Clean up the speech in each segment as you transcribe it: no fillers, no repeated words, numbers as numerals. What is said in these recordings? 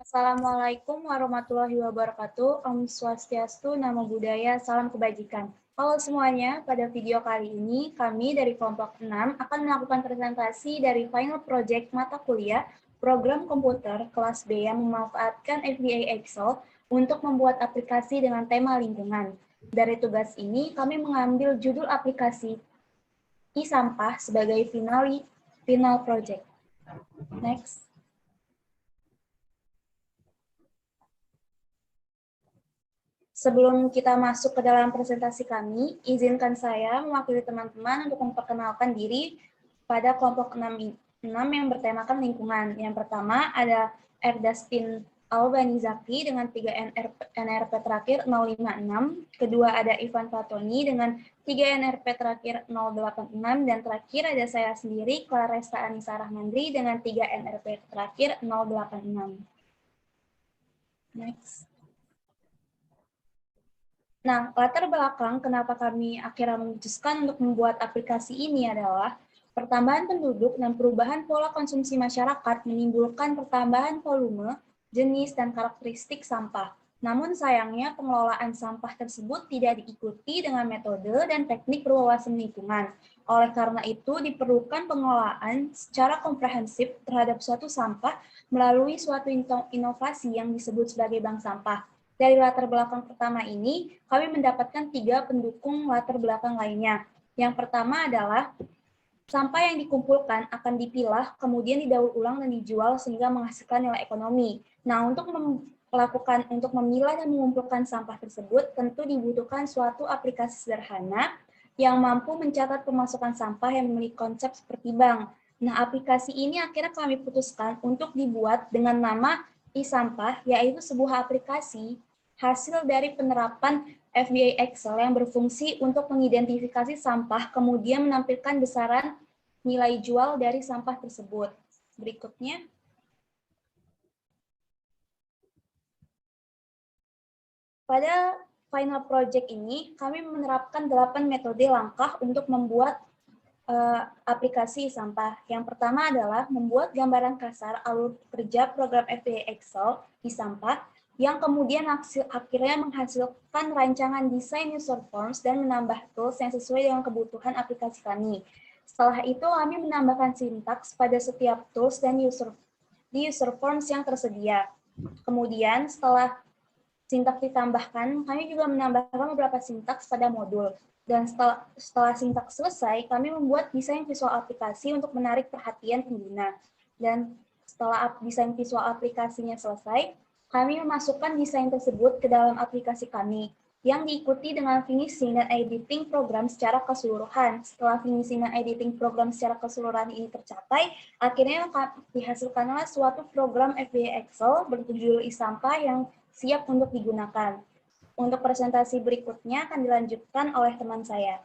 Assalamualaikum warahmatullahi wabarakatuh. Om Swastiastu, Namo Buddhaya, Salam Kebajikan. Halo semuanya, pada video kali ini kami dari kelompok 6 akan melakukan presentasi dari final project mata kuliah program komputer kelas B yang memanfaatkan FBA Excel untuk membuat aplikasi dengan tema lingkungan. Dari tugas ini, kami mengambil judul aplikasi e-sampah sebagai final project. Next. Sebelum kita masuk ke dalam presentasi kami, izinkan saya mewakili teman-teman untuk memperkenalkan diri pada kelompok 6 yang bertemakan lingkungan. Yang pertama ada Erdastin Albanizaki dengan 3 NRP terakhir 056. Kedua ada Ivan Fatoni dengan 3 NRP terakhir 086. Dan terakhir ada saya sendiri, Claresta Anissa Rahmandri dengan 3 NRP terakhir 086. Next. Nah, latar belakang kenapa kami akhirnya memutuskan untuk membuat aplikasi ini adalah pertambahan penduduk dan perubahan pola konsumsi masyarakat menimbulkan pertambahan volume, jenis, dan karakteristik sampah. Namun sayangnya pengelolaan sampah tersebut tidak diikuti dengan metode dan teknik berwawasan lingkungan. Oleh karena itu diperlukan pengelolaan secara komprehensif terhadap suatu sampah melalui suatu inovasi yang disebut sebagai bank sampah. Dari latar belakang pertama ini, kami mendapatkan 3 pendukung latar belakang lainnya. Yang pertama adalah sampah yang dikumpulkan akan dipilah, kemudian didaur ulang dan dijual sehingga menghasilkan nilai ekonomi. Nah, untuk memilah dan mengumpulkan sampah tersebut, tentu dibutuhkan suatu aplikasi sederhana yang mampu mencatat pemasukan sampah yang memiliki konsep seperti bank. Nah, aplikasi ini akhirnya kami putuskan untuk dibuat dengan nama e-sampah, yaitu sebuah aplikasi hasil dari penerapan FBA Excel yang berfungsi untuk mengidentifikasi sampah, kemudian menampilkan besaran nilai jual dari sampah tersebut. Berikutnya. Pada final project ini, kami menerapkan 8 metode langkah untuk membuat aplikasi sampah. Yang pertama adalah membuat gambaran kasar alur kerja program FBA Excel di sampah, yang kemudian akhirnya menghasilkan rancangan desain user forms dan menambah tools yang sesuai dengan kebutuhan aplikasi kami. Setelah itu, kami menambahkan sintaks pada setiap tools dan user forms yang tersedia. Kemudian, setelah sintaks ditambahkan, kami juga menambahkan beberapa sintaks pada modul. Dan setelah sintaks selesai, kami membuat desain visual aplikasi untuk menarik perhatian pengguna. Dan setelah desain visual aplikasinya selesai, kami memasukkan desain tersebut ke dalam aplikasi kami, yang diikuti dengan finishing dan editing program secara keseluruhan. Setelah finishing dan editing program secara keseluruhan ini tercapai, akhirnya dihasilkanlah suatu program FBA Excel berjudul e-sampah yang siap untuk digunakan. Untuk presentasi berikutnya akan dilanjutkan oleh teman saya.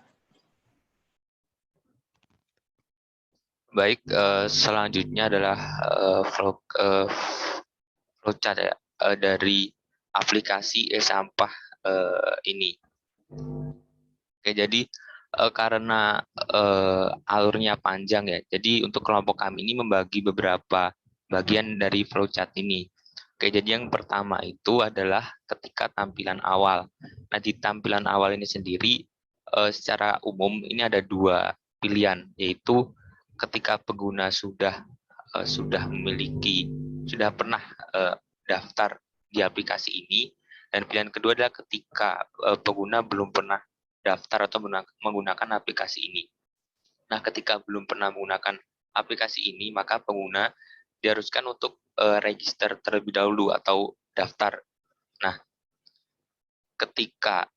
Baik, selanjutnya adalah flowchart ya, dari aplikasi e-sampah ini. Oke, jadi karena alurnya panjang ya, jadi untuk kelompok kami ini membagi beberapa bagian dari flowchart ini. Oke, jadi yang pertama itu adalah ketika tampilan awal. Nah, di tampilan awal ini sendiri, secara umum ini ada 2 pilihan, yaitu ketika pengguna sudah pernah daftar di aplikasi ini, dan pilihan kedua adalah ketika pengguna belum pernah daftar atau menggunakan aplikasi ini. Nah, ketika belum pernah menggunakan aplikasi ini, maka pengguna diharuskan untuk register terlebih dahulu atau daftar. Nah, ketika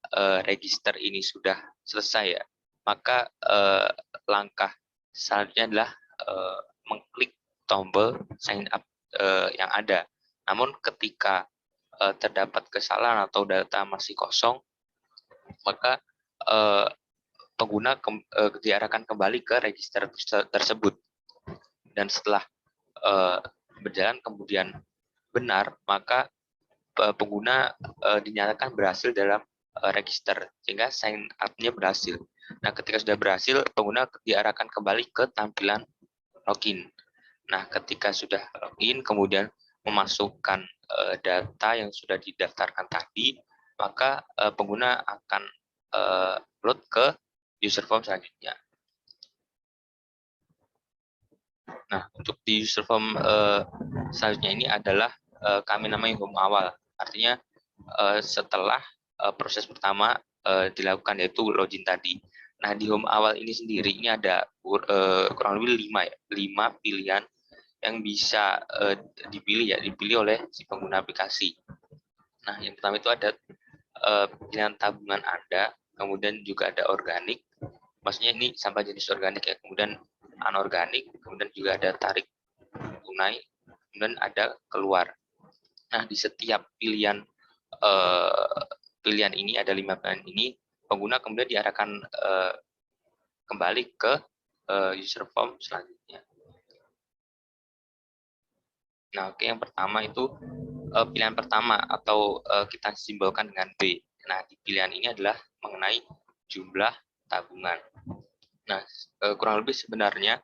register ini sudah selesai ya, maka langkah selanjutnya adalah mengklik tombol sign up yang ada. Namun ketika terdapat kesalahan atau data masih kosong, maka pengguna diarahkan kembali ke register tersebut. Dan setelah berjalan kemudian benar, maka pengguna dinyatakan berhasil dalam register, sehingga sign up-nya berhasil. Nah, ketika sudah berhasil, pengguna diarahkan kembali ke tampilan login. Nah, ketika sudah login, kemudian memasukkan data yang sudah didaftarkan tadi, maka pengguna akan upload ke user form selanjutnya. Nah, untuk di user form selanjutnya ini adalah kami namai home awal. Artinya setelah proses pertama dilakukan, yaitu login tadi. Nah, di home awal ini sendiri ini ada kurang lebih 5 pilihan yang bisa dipilih oleh si pengguna aplikasi. Nah, yang pertama itu ada pilihan tabungan Anda, kemudian juga ada organik, maksudnya ini sampah jenis organik ya, kemudian anorganik, kemudian juga ada tarik tunai, kemudian ada keluar. Nah, di setiap pilihan ini, ada 5 pilihan ini, pengguna kemudian diarahkan kembali ke user form selanjutnya. Nah, oke, yang pertama itu pilihan pertama atau kita simbolkan dengan B. Nah, di pilihan ini adalah mengenai jumlah tabungan. Nah, kurang lebih sebenarnya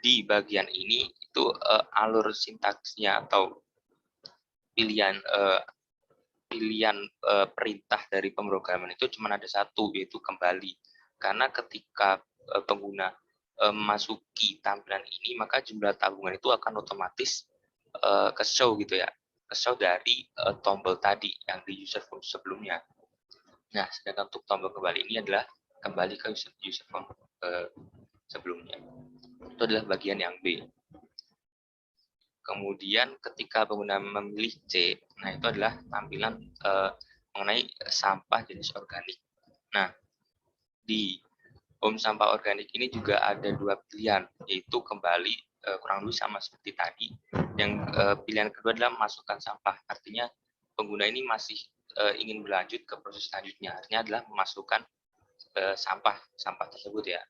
di bagian ini itu alur sintaksnya atau pilihan perintah dari pemrograman itu cuma ada satu, yaitu kembali. Karena ketika pengguna memasuki tampilan ini, maka jumlah tabungan itu akan otomatis ke show gitu ya, ke show dari tombol tadi yang di user form sebelumnya. Nah, sedangkan untuk tombol kembali ini adalah kembali ke user form sebelumnya. Itu adalah bagian yang B. Kemudian ketika pengguna memilih C, nah itu adalah tampilan mengenai sampah jenis organik. Nah, di home sampah organik ini juga ada 2 pilihan, yaitu kembali kurang lebih sama seperti tadi. Yang pilihan kedua adalah masukkan sampah. Artinya pengguna ini masih ingin berlanjut ke proses selanjutnya. Artinya adalah memasukkan sampah tersebut ya.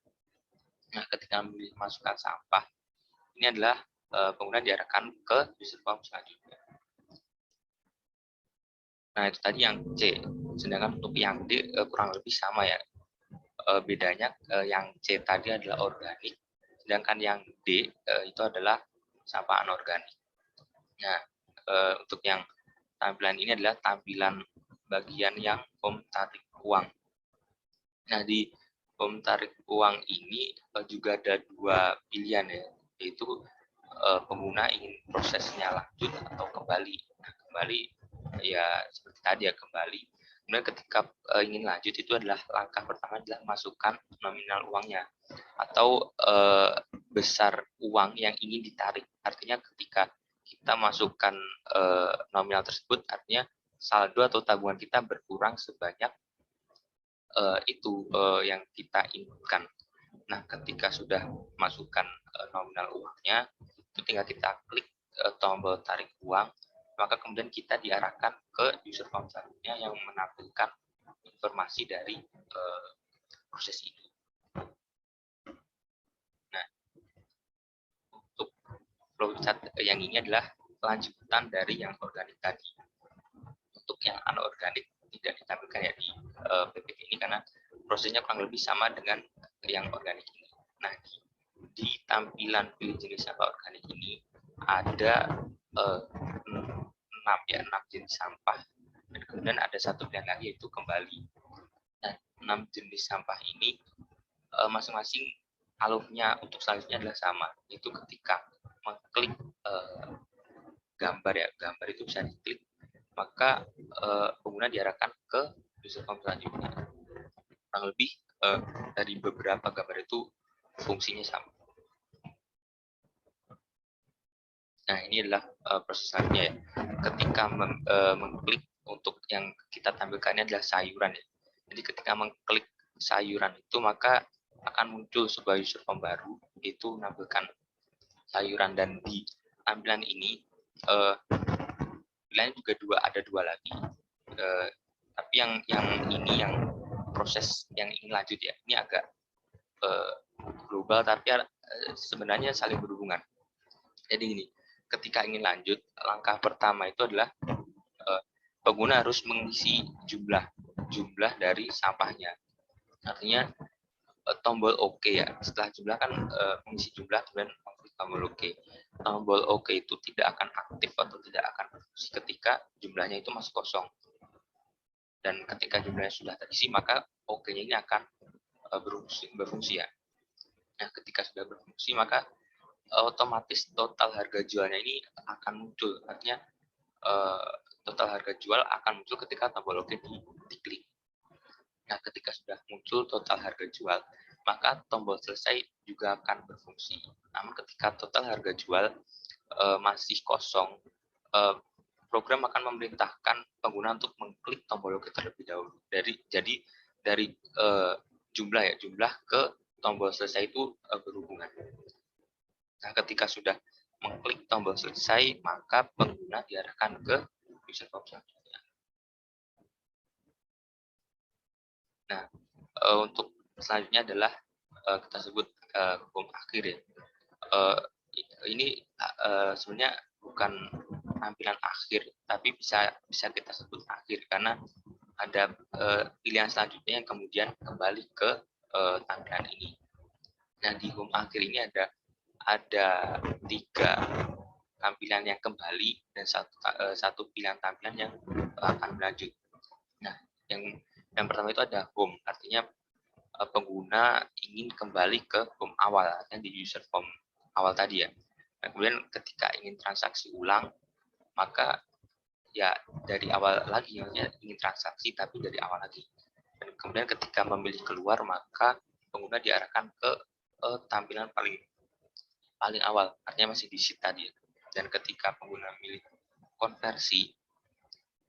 Nah, ketika memilih masukkan sampah, ini adalah pengguna diarahkan ke user form selanjutnya. Nah, itu tadi yang C. Sedangkan untuk yang D kurang lebih sama ya. Bedanya yang C tadi adalah organik, sedangkan yang D itu adalah sampah anorganik. Nah, untuk yang tampilan ini adalah tampilan bagian yang home tarik uang. Nah, di home tarik uang ini juga ada 2 pilihan ya, yaitu pengguna ingin prosesnya lanjut atau kembali. Nah, kembali ya seperti tadi ya, kembali. Kemudian ketika ingin lanjut itu adalah langkah pertama adalah masukkan nominal uangnya atau besar uang yang ingin ditarik. Artinya ketika kita masukkan nominal tersebut, artinya saldo atau tabungan kita berkurang sebanyak itu yang kita inginkan. Nah, ketika sudah masukkan nominal uangnya, itu tinggal kita klik tombol tarik uang, maka kemudian kita diarahkan ke user form selanjutnya yang menampilkan informasi dari proses ini. Nah, untuk flowchart yang ini adalah lanjutan dari yang organik tadi. Untuk yang anorganik tidak ditampilkan ya di PPT ini karena prosesnya kurang lebih sama dengan yang organik ini. Nah, di tampilan pilih jenis sampah organik ini ada 6 jenis sampah, dan kemudian ada satu pilihan lagi yaitu kembali. Nah, 6 jenis sampah ini masing-masing alurnya untuk selanjutnya adalah sama, yaitu ketika mengklik gambar itu bisa diklik, maka pengguna diarahkan ke user form selanjutnya. Kurang lebih dari beberapa gambar itu fungsinya sama. Nah, ini adalah proses selanjutnya ya. Ketika mengklik, untuk yang kita tampilkan ini adalah sayuran ya. Jadi ketika mengklik sayuran itu, maka akan muncul sebuah user form baru, itu menampilkan sayuran. Dan di tampilan ini pilihannya juga ada dua lagi. Tapi yang ini, yang proses yang ingin lanjut ya, ini agak global tapi sebenarnya saling berhubungan. Jadi gini, ketika ingin lanjut, langkah pertama itu adalah pengguna harus mengisi jumlah dari sampahnya. Artinya tombol OK ya. Setelah jumlah kan mengisi jumlah, kemudian mengklik tombol OK. Tombol OK itu tidak akan aktif atau tidak akan berfungsi ketika jumlahnya itu masih kosong. Dan ketika jumlahnya sudah terisi, maka OK-nya ini akan berfungsi ya. Nah, ketika sudah berfungsi, maka otomatis total harga jualnya ini akan muncul. Artinya total harga jual akan muncul ketika tombol OK diklik. Nah, ketika sudah muncul total harga jual, maka tombol selesai juga akan berfungsi. Namun ketika total harga jual masih kosong, program akan memerintahkan pengguna untuk mengklik tombol OK terlebih dahulu. Jadi dari jumlah ke tombol selesai itu berhubungan. Nah, ketika sudah mengklik tombol selesai, maka pengguna diarahkan ke user form selanjutnya. Nah, untuk selanjutnya adalah kita sebut home akhir ya. Ini sebenarnya bukan tampilan akhir, tapi bisa kita sebut akhir karena ada pilihan selanjutnya yang kemudian kembali ke tampilan ini. Nah, di home akhir ini ada 3 tampilan yang kembali dan satu pilihan tampilan yang akan berlanjut. Nah, yang pertama itu ada home, artinya pengguna ingin kembali ke home awal, artinya di user form awal tadi ya. Nah, kemudian ketika ingin transaksi ulang, maka ya dari awal lagi, maksudnya ingin transaksi tapi dari awal lagi. Dan kemudian ketika memilih keluar, maka pengguna diarahkan ke tampilan paling awal, artinya masih di sheet tadi. Dan ketika pengguna memilih konversi,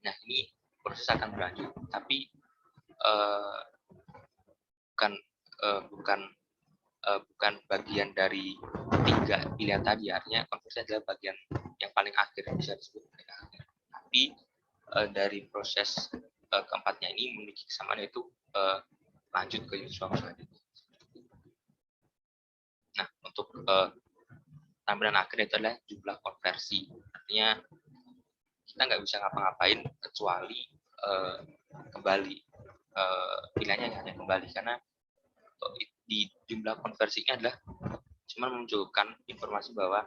nah ini proses akan berlanjut, tapi bukan bagian dari 3 pilihan tadi, artinya konversi adalah bagian yang paling akhir, bisa disebut paling akhir. Tapi dari proses keempatnya ini memiliki kesamaan, yaitu lanjut ke user form selanjutnya. Nah, untuk tampilan akhir itu adalah jumlah konversi, artinya kita nggak bisa ngapa-ngapain kecuali kembali, pilihannya hanya kembali, karena di jumlah konversinya adalah cuma memunculkan informasi bahwa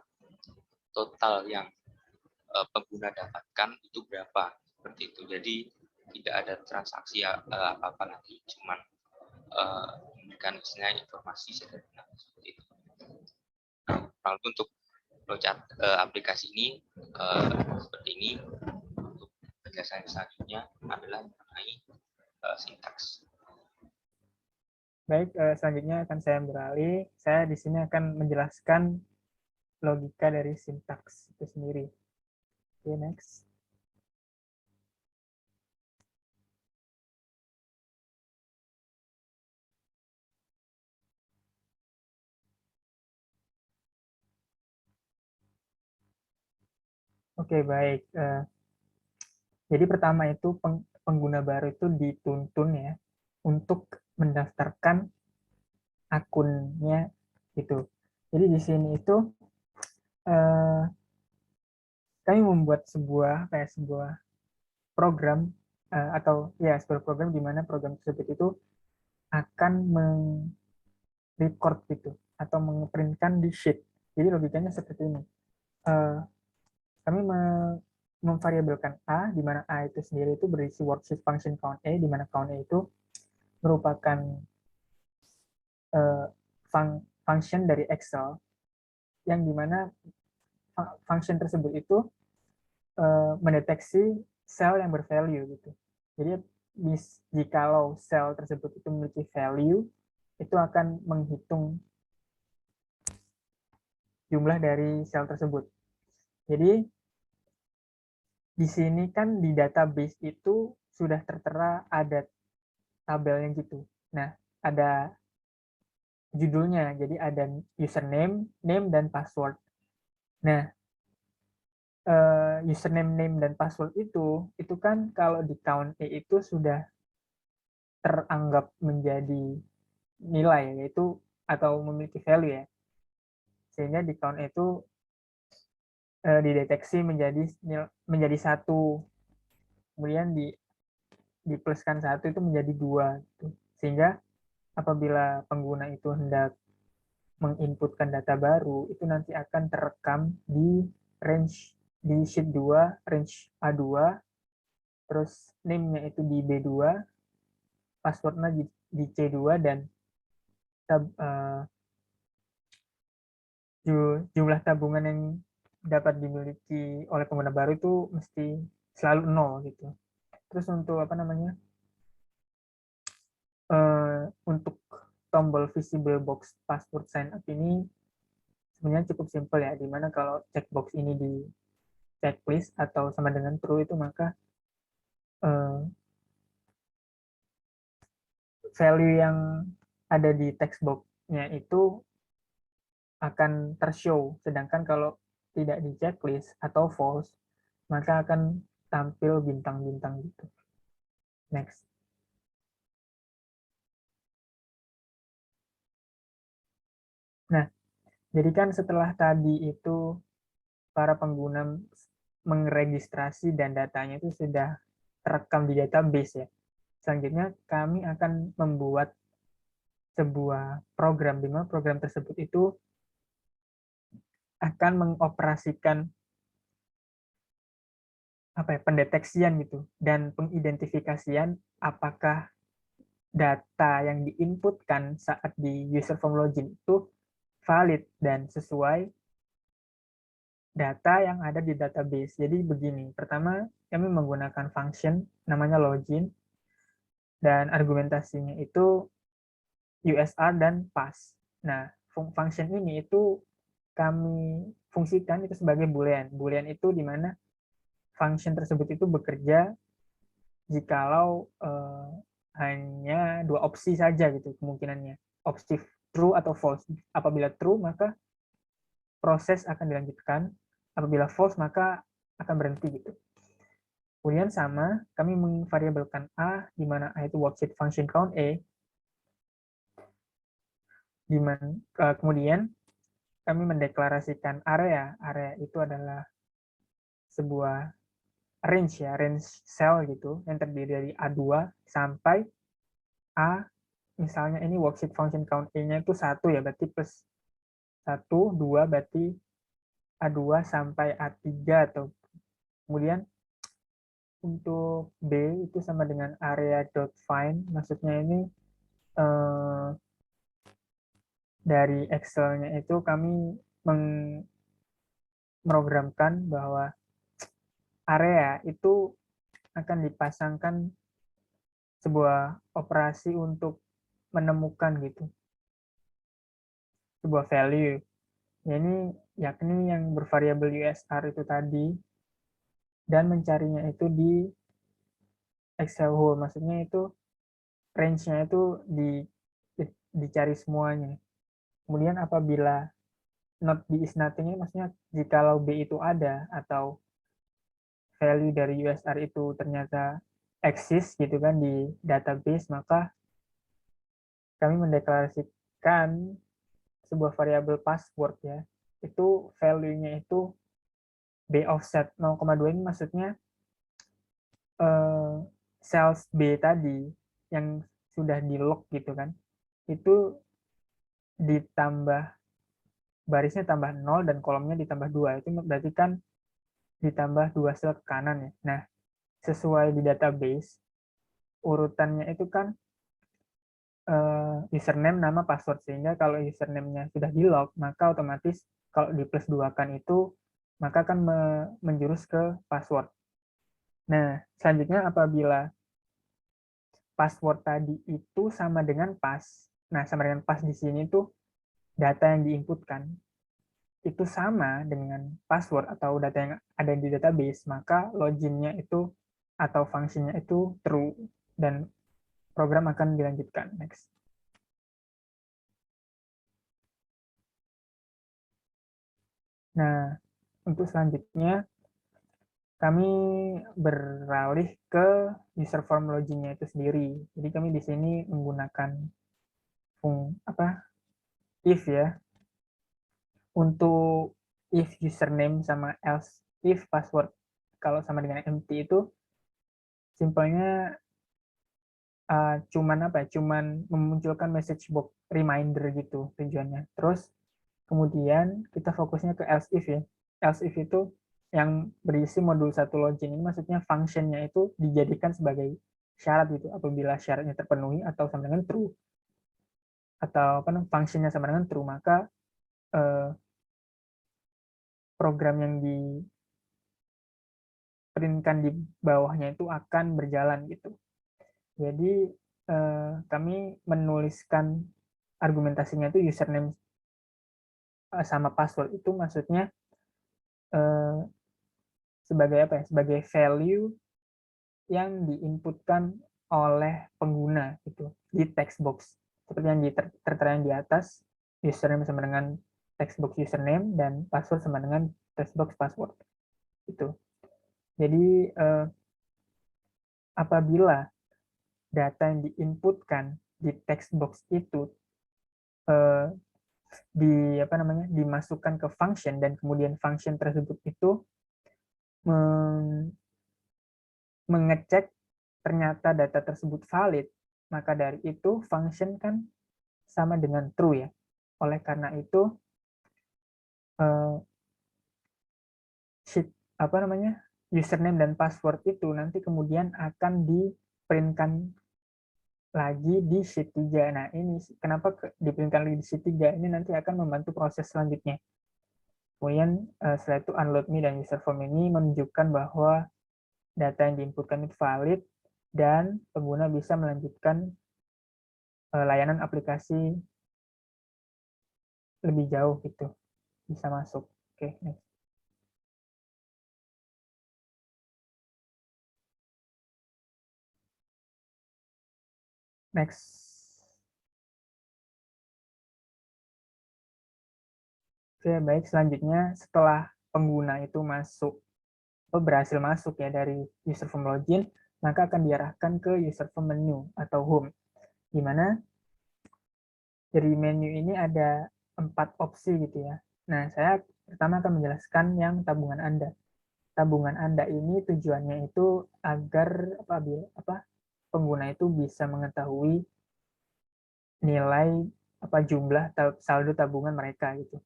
total yang pengguna dapatkan itu berapa, seperti itu. Jadi tidak ada transaksi apa-apa lagi, cuman memberikan informasi sederhana seperti itu. Nah, untuk flowchart aplikasi ini seperti ini. Untuk penjelasan selanjutnya adalah mengenai sintaks. Baik, selanjutnya akan saya beralih. Saya di sini akan menjelaskan logika dari sintaks itu sendiri. Oke, next. Oke, baik. Jadi pertama itu pengguna baru itu dituntun ya untuk mendaftarkan akunnya itu. Jadi di sini itu kami membuat sebuah program atau ya sebuah program di mana program tersebut itu akan record gitu atau mengeprintkan di sheet. Jadi logikanya seperti ini. Kami memvariabelkan A, di mana A itu sendiri itu berisi worksheet function count A, di mana count A itu merupakan function dari Excel, yang di mana function tersebut itu mendeteksi sel yang bervalue gitu. Jadi jikalau sel tersebut itu memiliki value, itu akan menghitung jumlah dari sel tersebut. Jadi di sini kan di database itu sudah tertera ada tabelnya gitu. Nah, ada judulnya, jadi ada username, name, dan password. Nah, username, name, dan password itu kan kalau di count E itu sudah teranggap menjadi nilai, yaitu atau memiliki value ya. Sehingga di count E itu dideteksi menjadi 1, kemudian dipluskan 1 itu menjadi 2 gitu. Sehingga apabila pengguna itu hendak menginputkan data baru, itu nanti akan terekam di range di sheet 2, range A2, terus name-nya itu di B2, password-nya di C2, dan jumlah tabungan yang dapat dimiliki oleh pengguna baru itu mesti selalu 0 gitu. Terus untuk apa namanya? Untuk tombol visible box password sign up ini sebenarnya cukup simpel ya, dimana kalau checkbox ini di checklist atau sama dengan true itu maka value yang ada di text box-nya itu akan tershow, sedangkan kalau tidak di checklist atau false maka akan tampil bintang-bintang gitu. Next. Nah, jadi kan setelah tadi itu para pengguna meregistrasi dan datanya itu sudah terekam di database ya. Selanjutnya kami akan membuat sebuah program, di mana program tersebut itu akan mengoperasikan pendeteksian gitu dan pengidentifikasian apakah data yang diinputkan saat di user form login itu valid dan sesuai data yang ada di database. Jadi begini, pertama kami menggunakan function namanya login dan argumentasinya itu USR dan pass. Nah, function ini itu kami fungsikan itu sebagai boolean. Boolean itu di mana function tersebut itu bekerja jikalau hanya dua opsi saja gitu kemungkinannya. Opsi true atau false. Apabila true maka proses akan dilanjutkan. Apabila false maka akan berhenti gitu. Kemudian sama, kami memvariabelkan A, di mana A itu worksheet function count A, di mana kemudian kami mendeklarasikan area. Area itu adalah sebuah range ya, range cell gitu, yang terdiri dari A2 sampai A, misalnya ini worksheet function count A-nya itu 1 ya, berarti plus 1, 2, berarti A2 sampai A3 atau kemudian untuk B itu sama dengan area.find, maksudnya ini dari Excel-nya itu kami memprogramkan bahwa area itu akan dipasangkan sebuah operasi untuk menemukan gitu sebuah value. Ya, ini yakni yang bervariabel USR itu tadi dan mencarinya itu di Excel whole, maksudnya itu range-nya itu dicari semuanya. Kemudian apabila not B is nothing ini maksudnya jikalau B itu ada atau value dari USR itu ternyata exist gitu kan di database, maka kami mendeklarasikan sebuah variabel password ya. Itu value-nya itu B offset 0,2 ini maksudnya cells B tadi yang sudah di lock gitu kan. Itu ditambah barisnya tambah 0 dan kolomnya ditambah 2. Itu berarti kan ditambah 2 sel ke kanan ya. Nah, sesuai di database urutannya itu kan username, nama, password, sehingga kalau username-nya sudah di log maka otomatis kalau di plus 2 kan itu maka akan menjurus ke password. Nah, selanjutnya apabila password tadi itu sama dengan pass. Nah, sama dengan pass di sini tuh data yang diinputkan itu sama dengan password atau data yang ada di database, maka login-nya itu atau fungsinya itu true dan program akan dilanjutkan. Next. Nah, untuk selanjutnya kami beralih ke user form login-nya itu sendiri. Jadi kami di sini menggunakan if ya. Untuk if username sama else if password kalau sama dengan empty itu simpelnya cuman apa ya, cuman memunculkan message box reminder gitu tujuannya. Terus kemudian kita fokusnya ke else if ya. Else if itu yang berisi modul 1 login ini, maksudnya functionnya itu dijadikan sebagai syarat gitu. Apabila syaratnya terpenuhi atau sama dengan true, atau apa namanya, functionnya sama dengan true, maka program yang diprintkan di bawahnya itu akan berjalan gitu. Jadi kami menuliskan argumentasinya itu username sama password itu maksudnya sebagai apa ya? Sebagai value yang diinputkan oleh pengguna gitu di text box. Seperti yang tertera di atas, username sama dengan text box username dan password sama dengan text box password. Itu. Jadi apabila data yang diinputkan di text box itu dimasukkan ke function dan kemudian function tersebut itu mengecek ternyata data tersebut valid, maka dari itu function kan sama dengan true ya. Oleh karena itu username dan password itu nanti kemudian akan diprintkan lagi di sheet 3. Nah, ini kenapa diprintkan lagi di sheet 3? Ini nanti akan membantu proses selanjutnya. Kemudian setelah itu unload me dan user form ini menunjukkan bahwa data yang diinputkan itu valid dan pengguna bisa melanjutkan layanan aplikasi lebih jauh gitu, bisa masuk. Oke, next. Next. Oke, baik, selanjutnya setelah pengguna itu berhasil masuk ya dari user form login, maka akan diarahkan ke user form menu atau home, di mana dari menu ini ada 4 opsi gitu ya. Nah, saya pertama akan menjelaskan yang tabungan Anda. Tabungan Anda ini tujuannya itu agar pengguna itu bisa mengetahui nilai jumlah saldo tabungan mereka gitu.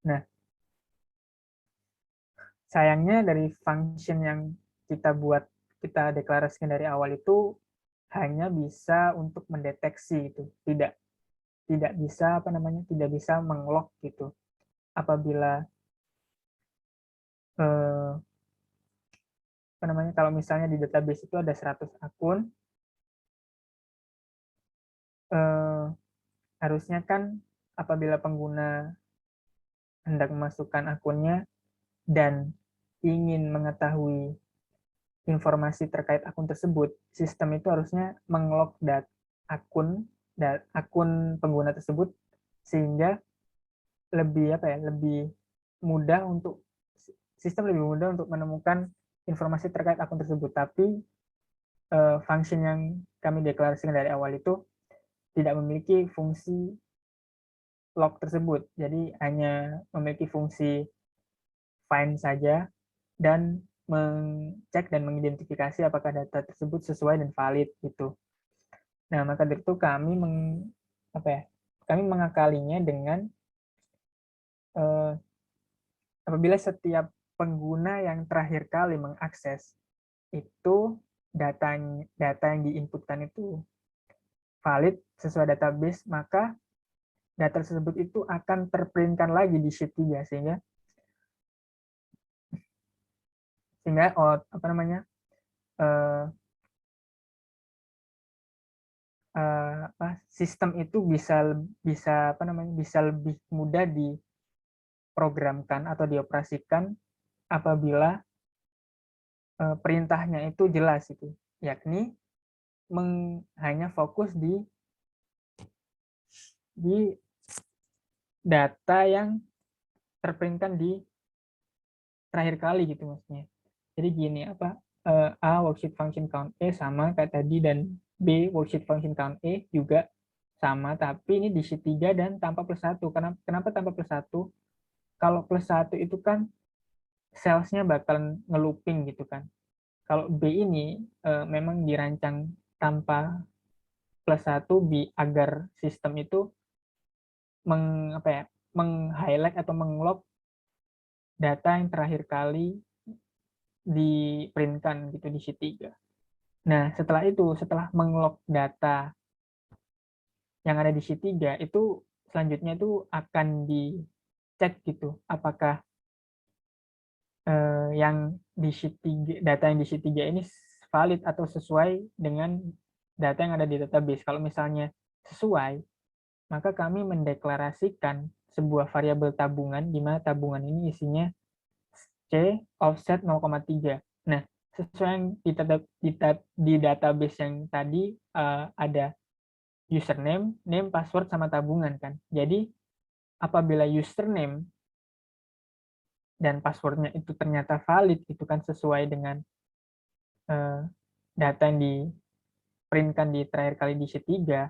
Nah, sayangnya dari function yang kita deklarasikan dari awal itu hanya bisa untuk mendeteksi itu, tidak bisa tidak bisa menglog gitu. Apabila kalau misalnya di database itu ada 100 akun, harusnya kan apabila pengguna hendak memasukkan akunnya dan ingin mengetahui informasi terkait akun tersebut, sistem itu harusnya menglog akun pengguna tersebut sehingga lebih mudah untuk menemukan informasi terkait akun tersebut. Tapi function yang kami deklarasikan dari awal itu tidak memiliki fungsi log tersebut. Jadi hanya memiliki fungsi find saja dan mengecek dan mengidentifikasi apakah data tersebut sesuai dan valid gitu. Nah, maka dari itu kami mengakalinya dengan apabila setiap pengguna yang terakhir kali mengakses itu data yang diinputkan itu valid sesuai database, maka data tersebut itu akan terprintkan lagi di sheet 3 sehingga sistem itu bisa lebih mudah diprogramkan atau dioperasikan apabila perintahnya itu jelas itu, yakni hanya fokus di data yang terprintkan di terakhir kali gitu maksudnya. Jadi gini, A worksheet function count E sama kayak tadi, dan B worksheet function count E juga sama, tapi ini di sheet 3 dan tanpa +1. Kenapa tanpa +1? Kalau +1 itu kan sales-nya bakal ngelooping gitu kan. Kalau B ini memang dirancang tanpa plus 1 agar sistem itu meng-highlight atau meng-lock data yang terakhir kali di-print-kan gitu di sheet 3. Nah, setelah meng-lock data yang ada di sheet 3 itu selanjutnya itu akan dicek gitu apakah yang di sheet 3, data yang di sheet 3 ini valid atau sesuai dengan data yang ada di database. Kalau misalnya sesuai, maka kami mendeklarasikan sebuah variabel tabungan di mana tabungan ini isinya C offset 0,3. Nah, sesuai yang di database yang tadi ada username, name, password, sama tabungan kan. Jadi apabila username dan passwordnya itu ternyata valid, itu kan sesuai dengan data yang di-print-kan di terakhir kali di sheet 3,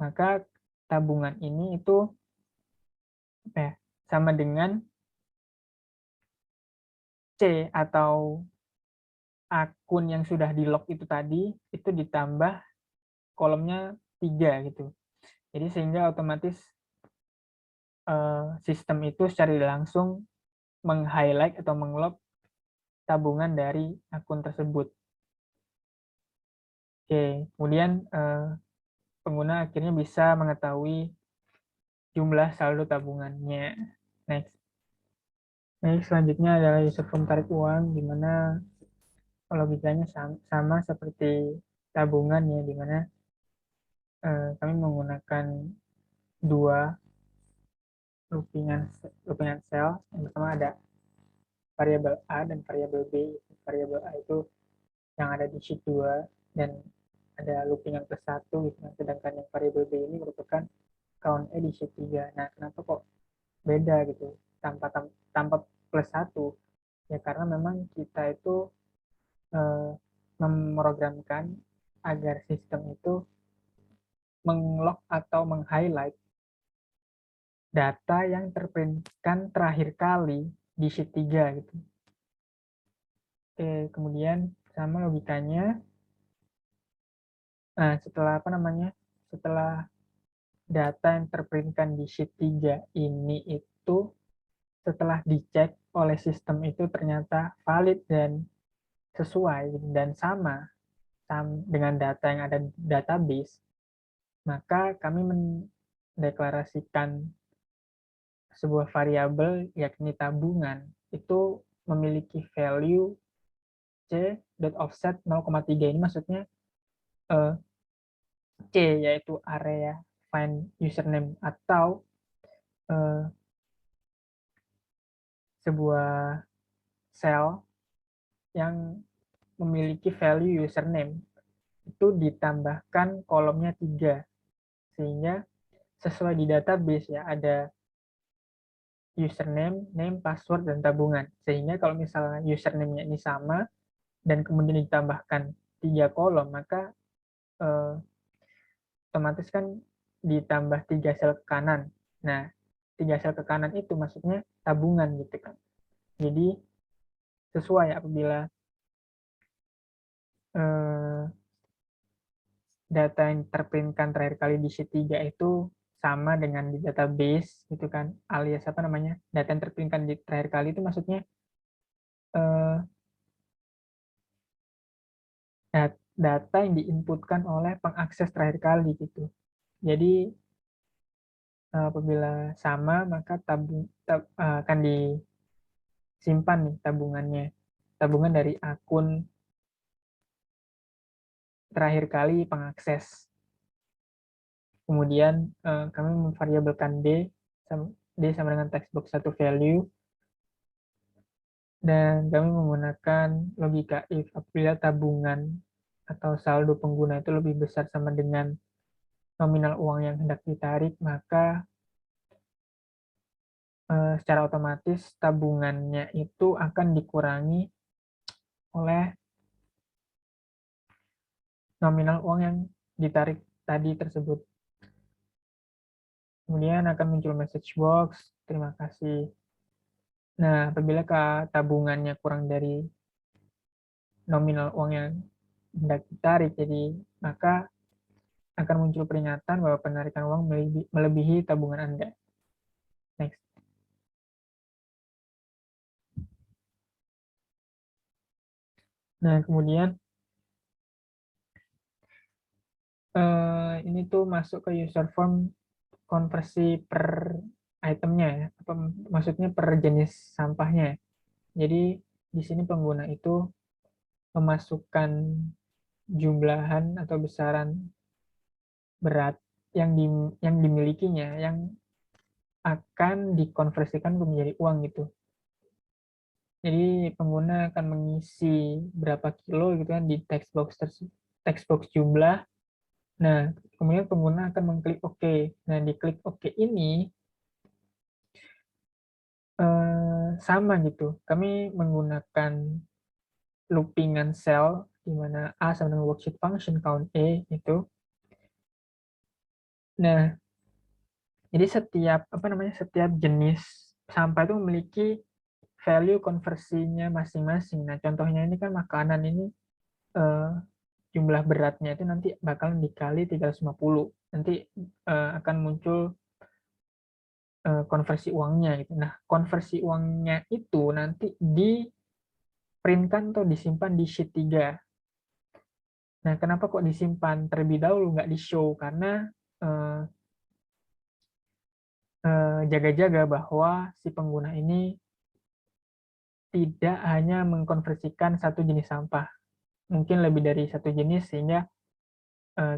maka tabungan ini itu sama dengan C atau akun yang sudah di-lock itu tadi, itu ditambah kolomnya 3 gitu. Jadi sehingga otomatis sistem itu secara langsung meng-highlight atau meng-lock tabungan dari akun tersebut. Oke, kemudian pengguna akhirnya bisa mengetahui jumlah saldo tabungannya. Next. Selanjutnya adalah user form tarik uang, di mana logikanya sama seperti tabungan ya, di mana kami menggunakan dua loopingan cell. Yang pertama ada variabel A dan variabel B. Variabel A itu yang ada di sheet 2 dan ada loopingan plus 1 gitu. Sedangkan yang variabel B ini merupakan count E di sheet 3. Nah, kenapa kok beda gitu tanpa plus 1? Ya karena memang kita itu memprogramkan agar sistem itu meng-lock atau meng-highlight data yang terprintkan terakhir kali di sheet 3 gitu. Oke, kemudian sama logikanya. Nah, setelah data yang terprintkan di sheet 3 ini itu setelah dicek oleh sistem itu ternyata valid dan sesuai dan sama dengan data yang ada di database, maka kami mendeklarasikan sebuah variabel yakni tabungan itu memiliki value c.offset 0,3. Ini maksudnya C yaitu area find username atau sebuah cell yang memiliki value username itu ditambahkan kolomnya 3 sehingga sesuai di database ya ada username, name, password, dan tabungan. Sehingga kalau misalnya username-nya ini sama dan kemudian ditambahkan 3 kolom, maka otomatis kan ditambah 3 sel ke kanan. Nah, 3 sel ke kanan itu maksudnya tabungan gitu kan. Jadi sesuai apabila data yang terprintkan terakhir kali di sheet 3 itu sama dengan di database gitu kan, alias data yang terprintkan di terakhir kali itu maksudnya data yang diinputkan oleh pengakses terakhir kali gitu. Jadi apabila sama maka akan disimpan nih tabungan dari akun terakhir kali pengakses. Kemudian kami memvariabelkan D sama dengan textbox 1 value, dan kami menggunakan logika if apabila tabungan atau saldo pengguna itu lebih besar sama dengan nominal uang yang hendak ditarik, maka secara otomatis tabungannya itu akan dikurangi oleh nominal uang yang ditarik tadi tersebut. Kemudian akan muncul message box, terima kasih. Nah, apabila tabungannya kurang dari nominal uang yang hendak ditarik, jadi maka akan muncul peringatan bahwa penarikan uang melebihi tabungan Anda. Next. Nah, kemudian ini tuh masuk ke user form konversi per itemnya ya, apa maksudnya per jenis sampahnya. Jadi di sini pengguna itu memasukkan jumlahan atau besaran berat yang dimilikinya yang akan dikonversikan menjadi uang gitu. Jadi pengguna akan mengisi berapa kilo gitu kan di text box jumlah. Nah, kemudian pengguna akan mengklik OK. Nah, di klik OK ini sama gitu. Kami menggunakan loopingan cell di mana A sama dengan worksheet function count E itu. Nah, jadi setiap jenis sampah itu memiliki value konversinya masing-masing. Nah, contohnya ini kan makanan ini jumlah beratnya itu nanti bakalan dikali 350. Nanti akan muncul konversi uangnya gitu. Nah, konversi uangnya itu nanti di-printkan atau disimpan di sheet 3. Nah, kenapa kok disimpan terlebih dahulu, nggak di-show? Karena jaga-jaga bahwa si pengguna ini tidak hanya mengkonversikan satu jenis sampah, mungkin lebih dari satu jenis, sehingga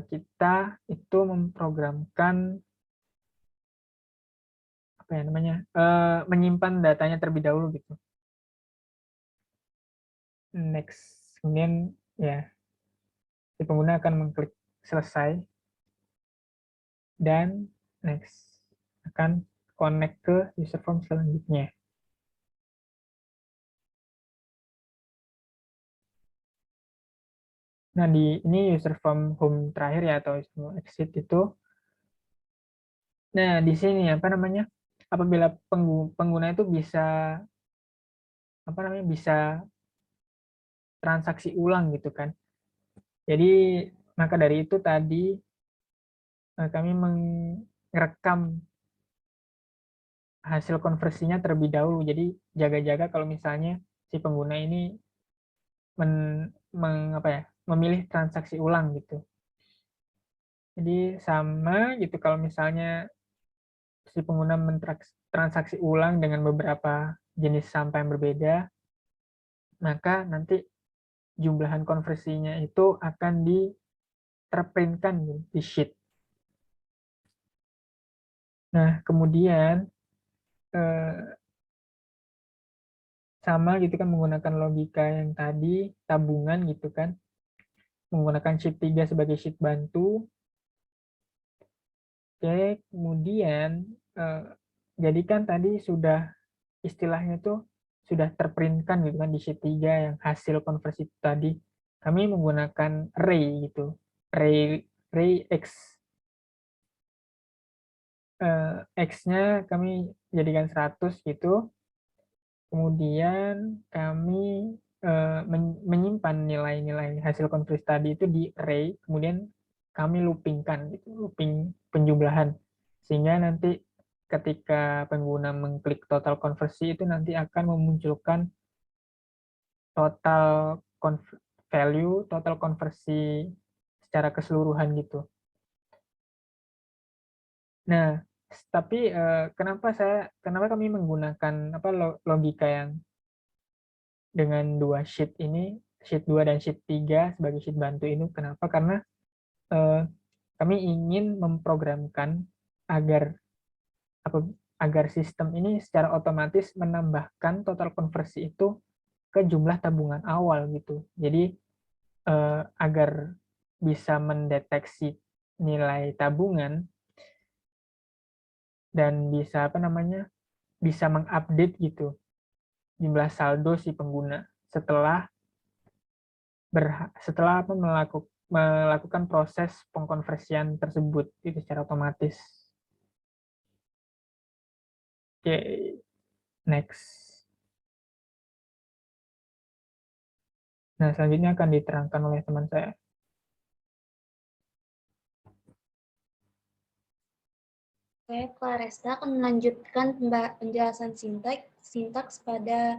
kita itu memprogramkan apa ya namanya, menyimpan datanya terlebih dahulu gitu. Next, kemudian ya si pengguna akan mengklik selesai dan next akan connect ke user form selanjutnya. Nah, ini user form home terakhir ya, atau user form exit itu. Nah, di sini apa namanya? Apabila pengguna itu bisa bisa transaksi ulang gitu kan. Jadi maka dari itu tadi kami merekam hasil konversinya terlebih dahulu. Jadi jaga-jaga kalau misalnya si pengguna ini memilih transaksi ulang gitu. Jadi sama gitu kalau misalnya si pengguna transaksi ulang dengan beberapa jenis sampah yang berbeda, maka nanti jumlahan konversinya itu akan terprintkan di sheet. Nah, kemudian sama gitu kan menggunakan logika yang tadi, tabungan gitu kan, menggunakan sheet 3 sebagai sheet bantu. Oke, kemudian jadi kan tadi sudah istilahnya tuh sudah terprintkan gitu kan di sheet 3 yang hasil konversi tadi. Kami menggunakan array gitu. Array X. X-nya kami jadikan 100 gitu. Kemudian kami menyimpan nilai-nilai hasil konversi tadi itu di array, kemudian kami loopingkan gitu, looping penjumlahan. Sehingga nanti ketika pengguna mengklik total konversi itu nanti akan memunculkan total value, total konversi secara keseluruhan gitu. Nah, tapi kenapa kami menggunakan logika yang dengan dua sheet ini, sheet 2 dan sheet 3 sebagai sheet bantu ini? Kenapa? Karena kami ingin memprogramkan agar agar sistem ini secara otomatis menambahkan total konversi itu ke jumlah tabungan awal gitu. Jadi agar bisa mendeteksi nilai tabungan dan bisa bisa mengupdate gitu jumlah saldo si pengguna setelah melakukan proses pengkonversian tersebut itu secara otomatis. Oke, next. Nah, selanjutnya akan diterangkan oleh teman saya. Saya Claresta akan melanjutkan penjelasan sintaks pada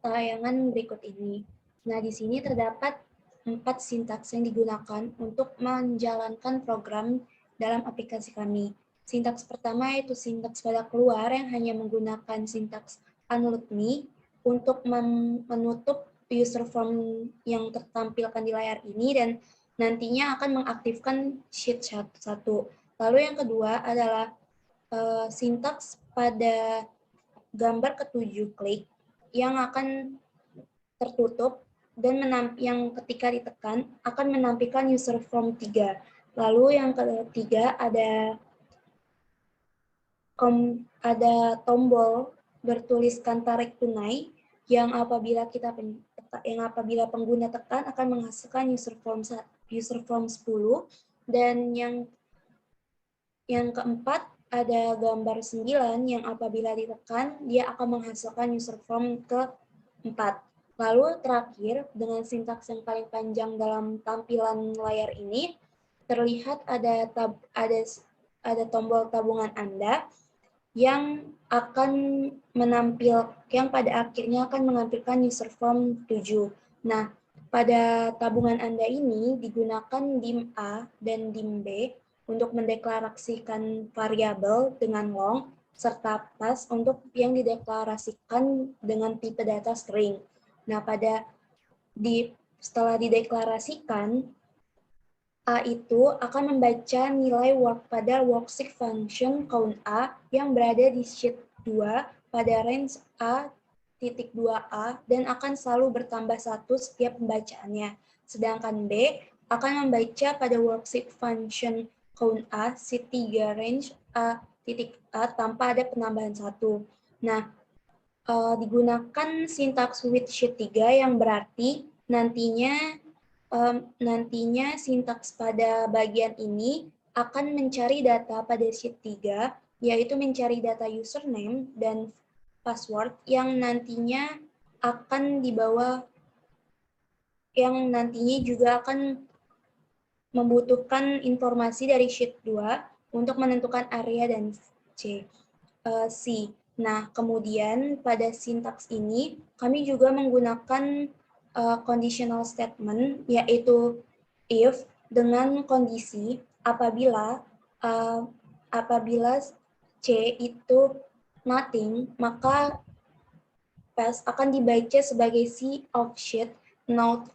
tayangan berikut ini. Nah, di sini terdapat 4 sintaks yang digunakan untuk menjalankan program dalam aplikasi kami. Sintaks pertama yaitu sintaks pada keluar yang hanya menggunakan sintaks unload me untuk menutup user form yang tertampilkan di layar ini dan nantinya akan mengaktifkan sheet 1. Lalu yang kedua adalah sintaks pada gambar ke-7 klik yang akan tertutup dan yang ketika ditekan akan menampilkan user form 3. Lalu yang ketiga ada tombol bertuliskan tarik tunai yang apabila pengguna tekan akan menghasilkan user form 10 dan yang keempat ada gambar 9 yang apabila ditekan dia akan menghasilkan user form ke-4. Lalu terakhir dengan sintaks yang paling panjang dalam tampilan layar ini terlihat ada tombol tabungan Anda yang pada akhirnya akan menampilkan user form 7. Nah, pada tabungan Anda ini digunakan dim A dan dim B untuk mendeklarasikan variabel dengan long, serta pass untuk yang dideklarasikan dengan tipe data string. Nah, setelah dideklarasikan, A itu akan membaca nilai pada worksheet function count A yang berada di sheet 2 pada range A.2a dan akan selalu bertambah 1 setiap pembacaannya. Sedangkan B akan membaca pada worksheet function count A sheet 3 range A.a tanpa ada penambahan 1. Nah, digunakan sintaks with sheet 3 yang berarti nantinya sintaks pada bagian ini akan mencari data pada sheet 3, yaitu mencari data username dan password yang nantinya juga akan membutuhkan informasi dari sheet 2 untuk menentukan area dan C. Nah, kemudian pada sintaks ini kami juga menggunakan conditional statement, yaitu if dengan kondisi apabila C itu nothing, maka pass akan dibaca sebagai C of sheet 0,2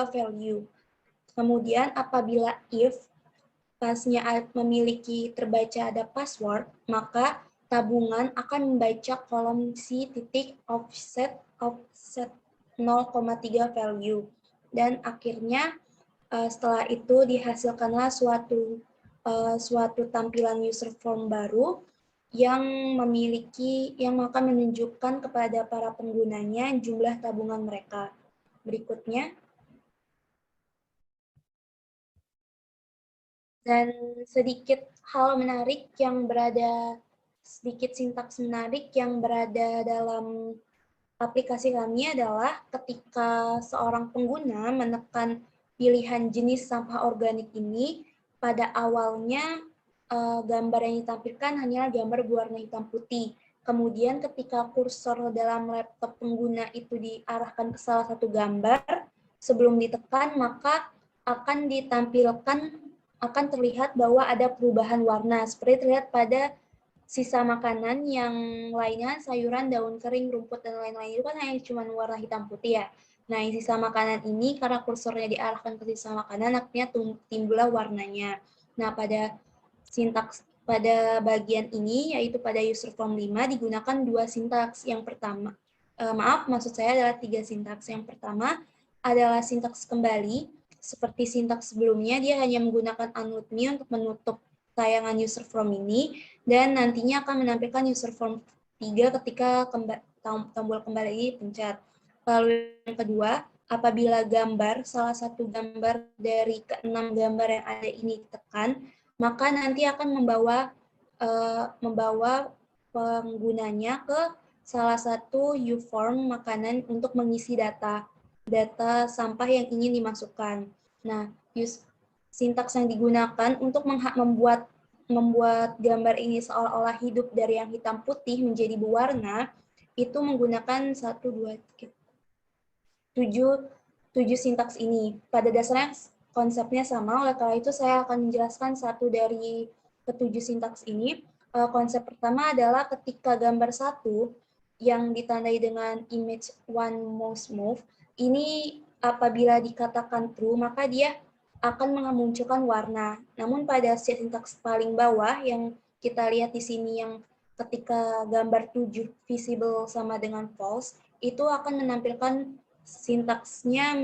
value. Kemudian apabila if passnya memiliki terbaca ada password, maka tabungan akan membaca kolom C titik offset 0,3 value. Dan akhirnya setelah itu dihasilkanlah suatu tampilan user form baru yang akan menunjukkan kepada para penggunanya jumlah tabungan mereka. Berikutnya. Dan sedikit sintaks menarik yang berada dalam aplikasi kami adalah ketika seorang pengguna menekan pilihan jenis sampah organik ini, pada awalnya gambar yang ditampilkan hanyalah gambar berwarna hitam putih. Kemudian ketika kursor dalam laptop pengguna itu diarahkan ke salah satu gambar, sebelum ditekan maka akan terlihat bahwa ada perubahan warna, seperti terlihat pada sisa makanan yang lainnya, sayuran, daun kering, rumput, dan lain-lain itu kan hanya cuma warna hitam putih ya. Nah, yang sisa makanan ini karena kursornya diarahkan ke sisa makanan, akhirnya timbullah warnanya. Nah, pada bagian ini, yaitu pada user form 5, digunakan 2 sintaks. Yang pertama, maksud saya adalah 3 sintaks. Yang pertama adalah sintaks kembali. Seperti sintaks sebelumnya, dia hanya menggunakan unload me untuk menutup tayangan user form ini, dan nantinya akan menampilkan user form 3 ketika tombol kembali ini dipencet. Lalu yang kedua, apabila salah satu gambar dari ke-6 gambar yang ada ini ditekan, maka nanti akan membawa penggunanya ke salah satu U-form makanan untuk mengisi data sampah yang ingin dimasukkan. Nah, sintaks yang digunakan untuk membuat membuat gambar ini seolah-olah hidup dari yang hitam putih menjadi berwarna, itu menggunakan 7 sintaks ini. Pada dasarnya konsepnya sama, oleh karena itu saya akan menjelaskan satu dari ketujuh sintaks ini. Konsep pertama adalah ketika gambar satu yang ditandai dengan image one most move, ini apabila dikatakan true, maka dia akan memunculkan warna. Namun pada sintaks paling bawah yang kita lihat di sini yang ketika gambar 7 visible sama dengan false, itu akan menampilkan sintaksnya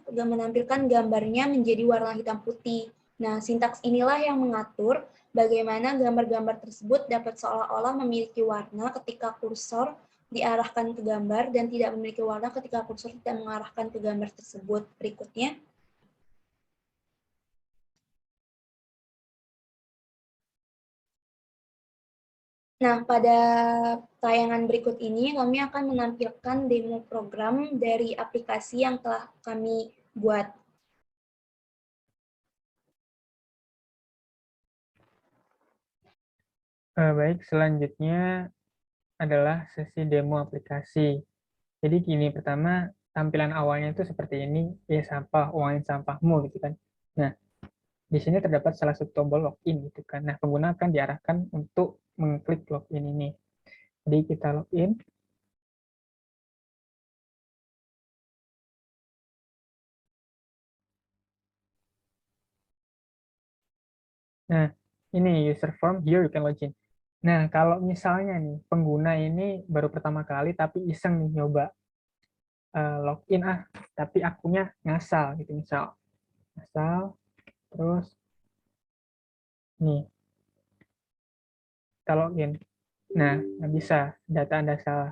menampilkan gambarnya menjadi warna hitam putih. Nah, sintaks inilah yang mengatur bagaimana gambar-gambar tersebut dapat seolah-olah memiliki warna ketika kursor diarahkan ke gambar dan tidak memiliki warna ketika kursor tidak mengarahkan ke gambar tersebut. Berikutnya. Nah, pada tayangan berikut ini kami akan menampilkan demo program dari aplikasi yang telah kami buat. Baik, selanjutnya adalah sesi demo aplikasi. Jadi gini, pertama tampilan awalnya itu seperti ini, sampah, uangin sampahmu gitu kan. Nah, di sini terdapat salah satu tombol login gitu kan. Nah, pengguna akan diarahkan untuk mengklik login ini. Jadi kita login. Nah, ini user form, here you can login. Nah, kalau misalnya nih, pengguna ini baru pertama kali tapi iseng nih nyoba login tapi akunnya ngasal gitu misal. Ngasal, terus nih, kita login. Nah, nggak bisa, data Anda salah.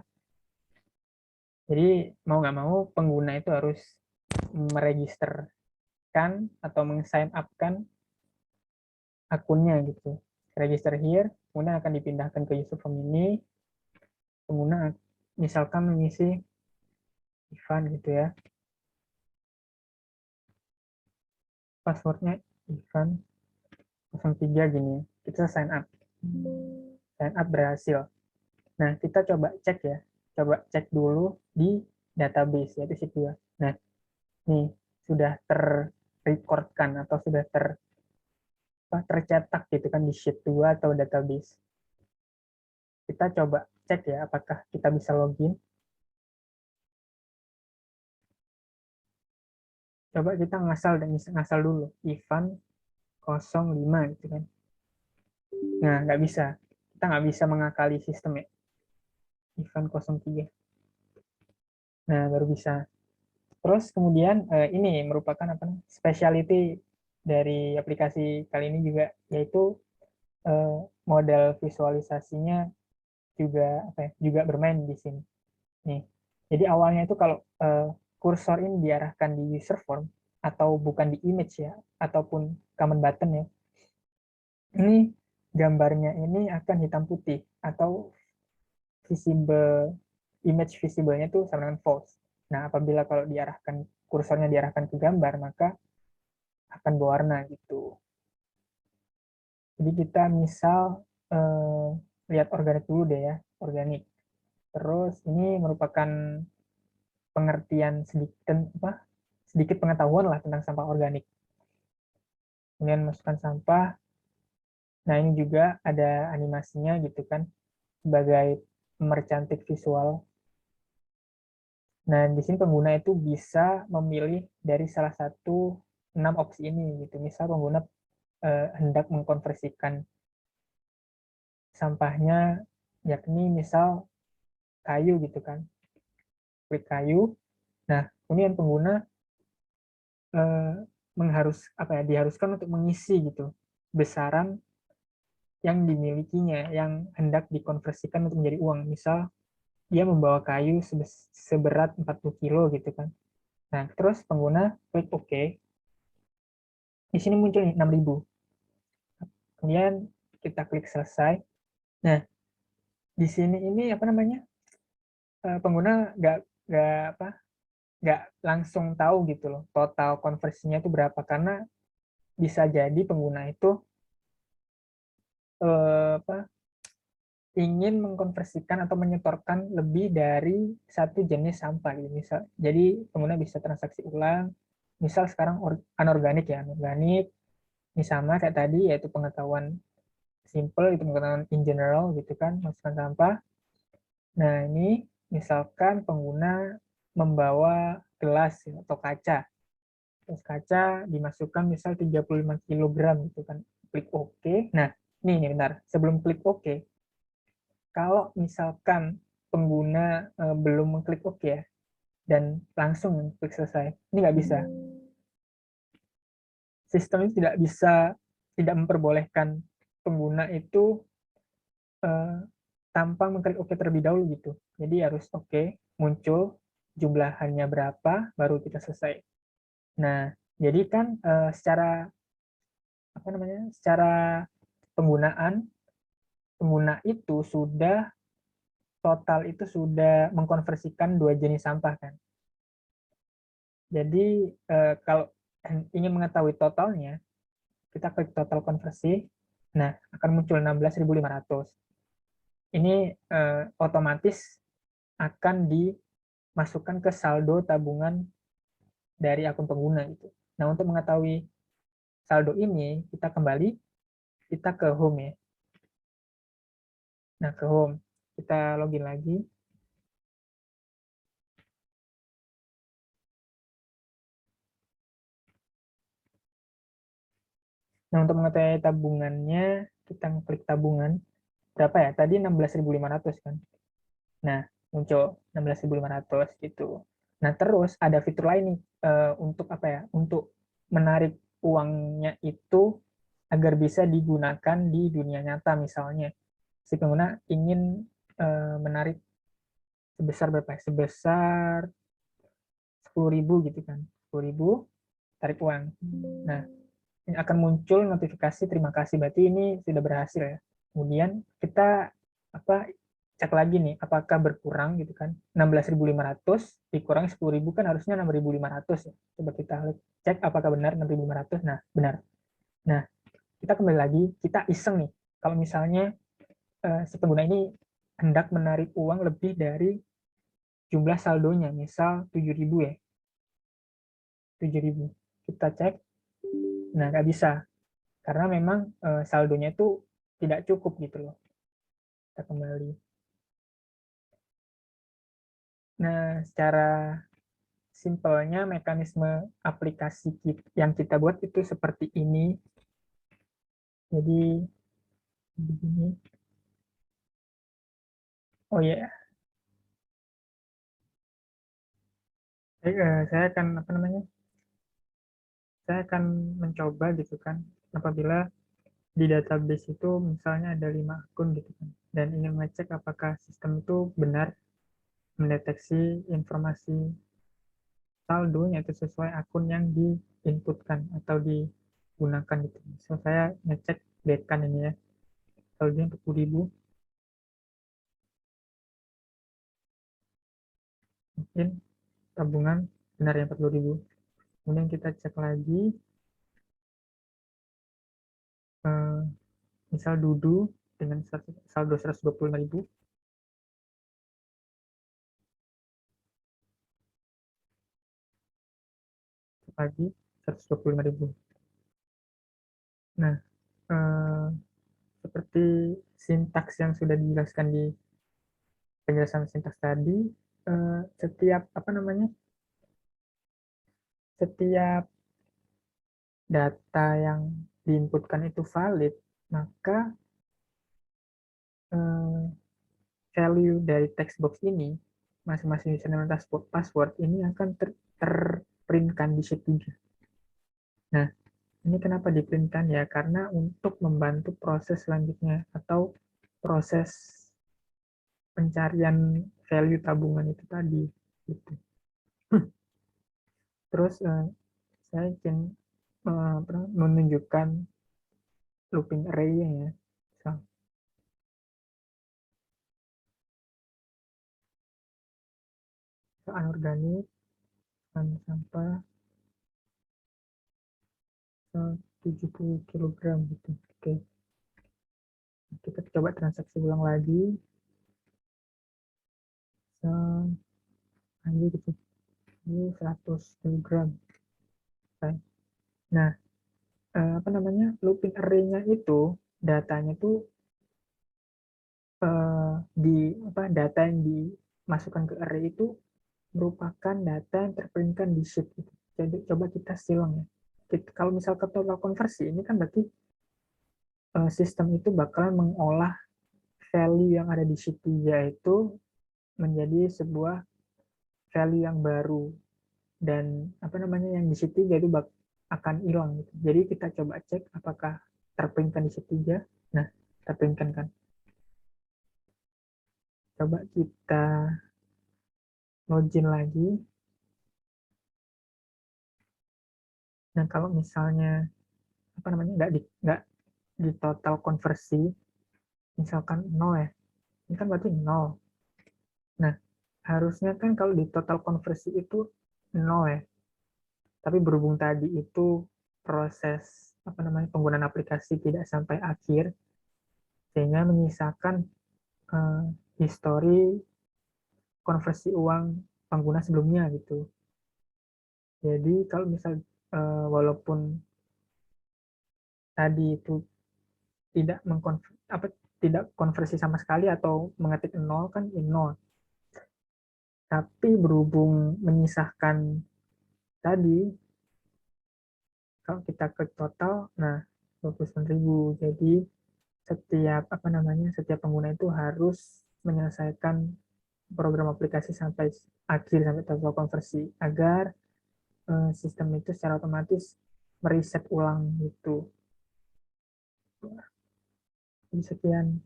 Jadi, mau nggak mau, pengguna itu harus meregisterkan atau meng-sign up-kan akunnya gitu. Register here, kemudian akan dipindahkan ke user form ini. Pengguna misalkan mengisi Ivan gitu ya. Passwordnya Ivan 03 gini ya. Kita sign up. Sign up berhasil. Nah, kita coba cek ya. Coba cek dulu di database, yaitu sheet 2. Nah, nih, sudah terrecordkan atau sudah tercetak gitu kan di sheet 2 atau database. Kita coba cek ya, apakah kita bisa login. Coba kita ngasal dulu, Ivan 05 gitu kan. Nah, nggak bisa. Kita nggak bisa mengakali sistemnya. Ivan 03. Nah, baru bisa. Terus kemudian ini merupakan apa nih, specialty dari aplikasi kali ini juga, yaitu model visualisasinya juga juga bermain di sini. Nih, jadi awalnya itu kalau kursor ini diarahkan di user form atau bukan di image ya, ataupun command button ya, ini gambarnya ini akan hitam putih atau visible image visible-nya itu sama dengan false. Nah, apabila kalau kursornya diarahkan ke gambar, maka akan berwarna gitu. Jadi kita misal lihat organik dulu deh ya, organik. Terus ini merupakan pengertian sedikit pengetahuan lah tentang sampah organik. Kemudian masukkan sampah. Nah, ini juga ada animasinya gitu kan, sebagai mercantik visual. Nah, di sini pengguna itu bisa memilih dari salah satu 6 opsi ini gitu. Misal pengguna hendak mengkonversikan sampahnya, yakni misal kayu gitu kan. Klik kayu. Nah, kemudian pengguna diharuskan untuk mengisi gitu besaran yang dimilikinya, yang hendak dikonversikan untuk menjadi uang. Misal dia membawa kayu seberat 40 kilo gitu kan. Nah, terus pengguna klik OK. Di sini muncul nih 6.000. Kemudian kita klik selesai. Nah, di sini ini pengguna nggak langsung tahu gitu loh total konversinya itu berapa, karena bisa jadi pengguna itu ingin mengkonversikan atau menyetorkan lebih dari satu jenis sampah gitu. Misal, jadi pengguna bisa transaksi ulang. Misal sekarang anorganik ya, anorganik. Ini sama kayak tadi, yaitu pengetahuan simple, itu pengetahuan in general gitu kan, masukkan sampah. Nah ini misalkan pengguna membawa gelas atau kaca. Terus kaca dimasukkan misal 35 kg gitu kan. Klik OK. Nah, ini bentar. Sebelum klik OK, kalau misalkan pengguna belum mengklik OK ya, dan langsung klik selesai, ini nggak bisa. Sistem ini tidak memperbolehkan pengguna itu tanpa mengklik OK terlebih dahulu gitu. Jadi harus OK, muncul jumlahannya berapa, baru kita selesai. Nah, jadi kan secara penggunaan, pengguna itu sudah mengkonversikan dua jenis sampah kan. Jadi kalau ingin mengetahui totalnya, kita klik total konversi. Nah, akan muncul 16.500. Ini otomatis akan dimasukkan ke saldo tabungan dari akun pengguna gitu. Nah, untuk mengetahui saldo ini, kita ke home ya. Nah, ke home, kita login lagi. Nah, untuk mengetahui tabungannya, kita klik tabungan. Berapa ya? Tadi 16.500 kan. Nah, muncul 16.500 gitu. Nah, terus ada fitur lain nih untuk apa ya? Untuk menarik uangnya itu agar bisa digunakan di dunia nyata misalnya. Si pengguna ingin menarik sebesar berapa ya? Sebesar 10.000 gitu kan. 10.000 tarik uang. Nah, ini akan muncul notifikasi terima kasih, berarti ini sudah berhasil ya. Kemudian kita cek lagi nih apakah berkurang gitu kan. 16.500 dikurangi 10.000 kan harusnya 6.500 ya. Coba kita cek apakah benar 6.500. Nah, benar. Nah, kita kembali lagi, kita iseng nih. Kalau misalnya si pengguna ini hendak menarik uang lebih dari jumlah saldonya, misal 7.000 ya. 7.000. Kita cek. Nah, nggak bisa. Karena memang saldonya itu tidak cukup gitu loh. Kita kembali. Nah, secara simpelnya mekanisme aplikasi yang kita buat itu seperti ini. Jadi begini. Oh ya, yeah. Saya akan saya akan mencoba gitu kan apabila di database itu misalnya ada 5 akun gitu kan dan ingin mengecek apakah sistem itu benar mendeteksi informasi saldonya itu sesuai akun yang diinputkan atau digunakan gitu. So, saya ngecek dekan ini ya, saldonya 40.000. Mungkin tabungan benar ya 40.000. Kemudian kita cek lagi, misal Dudu dengan saldo 125.000. Lagi 125.000. Nah, seperti sintaks yang sudah dijelaskan di penjelasan sintaks tadi, setiap setiap data yang diinputkan itu valid, maka value dari text box ini, masing-masing username dan password ini akan terprintkan di sheet 3. Nah, ini kenapa diprintkan ya? Karena untuk membantu proses selanjutnya atau proses pencarian value tabungan itu tadi. Gitu. Terus saya ingin menunjukkan looping array-nya ya. So, anorganik, sampah 70 kg gitu. Oke. Kita coba transaksi ulang lagi. Lagi gitu. Ini 100 kg. Nah, apa namanya, looping array-nya itu datanya tuh data yang dimasukkan ke array itu merupakan data yang terprintkan di sheet gitu. Jadi coba kita silang ya. Kalau misal ke total konversi ini kan berarti sistem itu bakalan mengolah value yang ada di sheet 3 itu menjadi sebuah value yang baru, dan apa namanya yang di sheet 3 itu akan hilang gitu. Jadi kita coba cek apakah terprintkan di sheet 3. Nah, terprintkan kan. Coba kita login lagi. Nah, kalau misalnya apa namanya nggak di total konversi, misalkan 0 ya, ini kan berarti 0. Nah, harusnya kan kalau di total konversi itu 0 ya. Tapi berhubung tadi itu proses apa namanya penggunaan aplikasi tidak sampai akhir, sehingga menyisakan histori konversi uang pengguna sebelumnya gitu. Jadi kalau misal walaupun tadi itu tidak konversi sama sekali atau mengetik 0 kan 0. Tapi berhubung menyisahkan tadi, kalau kita klik total, nah 29.000. Jadi setiap pengguna itu harus menyelesaikan program aplikasi sampai akhir, sampai total konversi, agar sistem itu secara otomatis mereset ulang gitu. Jadi sekian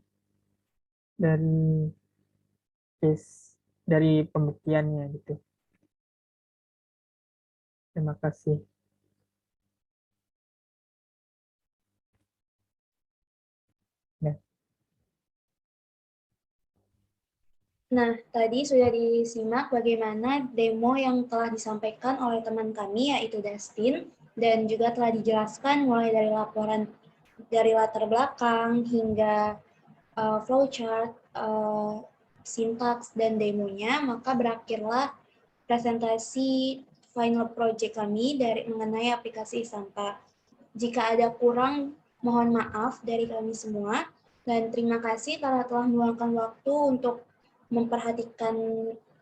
dari case, dari pembuktiannya gitu. Terima kasih. Ya. Nah, tadi sudah disimak bagaimana demo yang telah disampaikan oleh teman kami, yaitu Dustin, dan juga telah dijelaskan mulai dari laporan dari latar belakang hingga flowchart, sintaks, dan demonya. Maka berakhirlah presentasi final project kami mengenai aplikasi Isampa. Jika ada kurang, mohon maaf dari kami semua, dan terima kasih karena telah meluangkan waktu untuk memperhatikan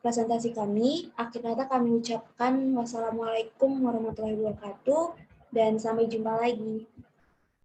presentasi kami. Akhir kata kami ucapkan wassalamualaikum warahmatullahi wabarakatuh, dan sampai jumpa lagi.